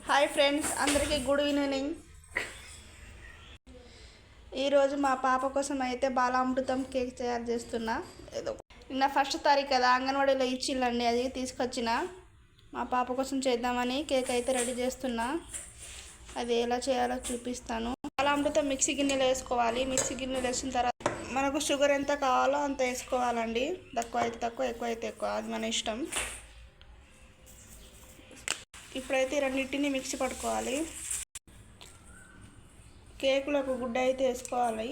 Hi friends, అందరికీ good evening. ఈరోజు మా పాప కోసం అయితే బాలామృతం కేక్ తయారు చేస్తున్నా. ఏదో నిన్న 1వ తారీఖు కదా, అంగన్వాడీలో ఇచ్చిళ్ళండి, అది తీసుకొచ్చిన మా పాప కోసం చేద్దామని కేక్ అయితే రెడీ చేస్తున్నా. అది ఎలా చేయాలో చూపిస్తాను. బాలామృతం మిక్సీ గిన్నెలో వేసుకోవాలి. మిక్సీ గిన్నెలో వేసిన తర్వాత మనకు షుగర్ ఎంత కావాలో అంత వేసుకోవాలండి. తక్కువ అయితే తక్కువ, ఎక్కువ అయితే ఎక్కువ, అది మన ఇష్టం. ఇప్పుడైతే రెండింటిని మిక్సీ పట్టుకోవాలి. కేకులో ఒక గుడ్డ అయితే వేసుకోవాలి.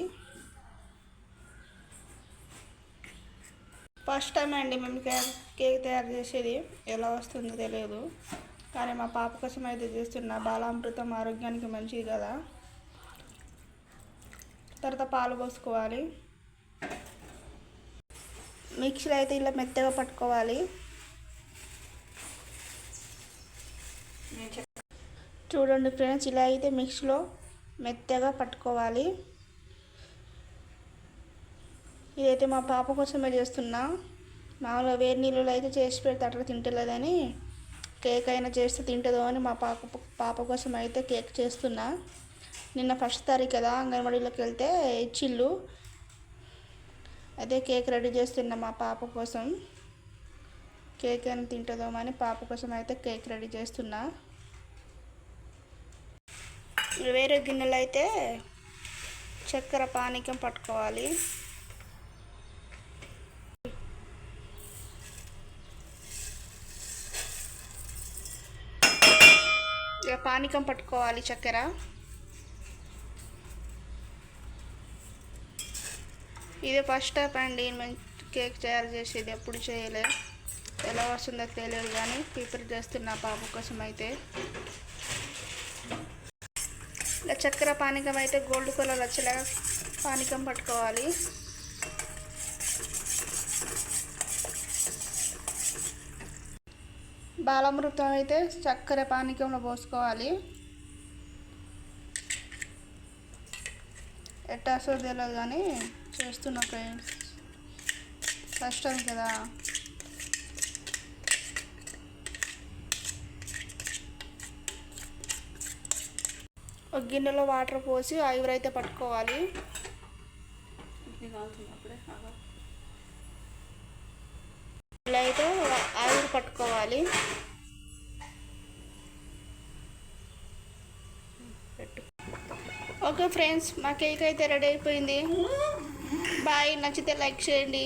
ఫస్ట్ టైం అండి మేము కేక్ తయారు చేసేది, ఎలా వస్తుందో తెలియదు, కానీ మా పాప కోసం అయితే చేస్తున్నా. బాలామృతం ఆరోగ్యానికి మంచిది కదా. తర్వాత పాలు పోసుకోవాలి. మిక్సీలో అయితే ఇలా మెత్తగా పట్టుకోవాలి. చూడండి ఫ్రెండ్స్, ఇలా అయితే మిక్సీలో మెత్తగా పట్టుకోవాలి. ఇదైతే మా పాప కోసమే చేస్తున్నా. మామూలుగా వేడి నీళ్ళలో అయితే చేసి పెడితే అట్లా తింటలేదని కేక్ అయినా చేస్తే తింటుందో అని మా పాప కోసం అయితే కేక్ చేస్తున్నా. నిన్న 1వ తారీఖు కదా, అంగన్వాడీలోకి వెళ్తే ఇచ్చిళ్ళు. అదే కేక్ రెడీ చేస్తున్నా మా పాప కోసం. కేక్ అయినా తింటుందో అని పాప కోసం అయితే కేక్ రెడీ చేస్తున్నా. వేరే గిన్నెలో అయితే చక్కెర పానకం పట్టుకోవాలి. ఇక పానకం పట్టుకోవాలి చక్కెర. ఇది ఫస్ట్ టైం అండి మేము కేక్ తయారు చేసేది, ఎప్పుడు చేయలే. ఎలా వస్తుందో తెలియదు కానీ ప్రిపేర్ చేస్తున్నా పాప కోసం అయితే. ఇలా చక్కెర పానకం అయితే గోల్డ్ కలర్ వచ్చేలా పానకం పట్టుకోవాలి. బాలామృతం అయితే చక్కెర పానకంలో పోసుకోవాలి. ఎట్టా వస్తుందో తెలియదు కానీ చేస్తున్నా ఫ్రెండ్స్, ఫస్ట్ టైం కదా. ఒక గిన్నెలో వాటర్ పోసి ఆవిరైతే పట్టుకోవాలి. ఇలా అయితే ఆవిరి పట్టుకోవాలి. ఓకే ఫ్రెండ్స్, మా కేక్ అయితే రెడీ అయిపోయింది. బాయ్. నచ్చితే లైక్ చేయండి.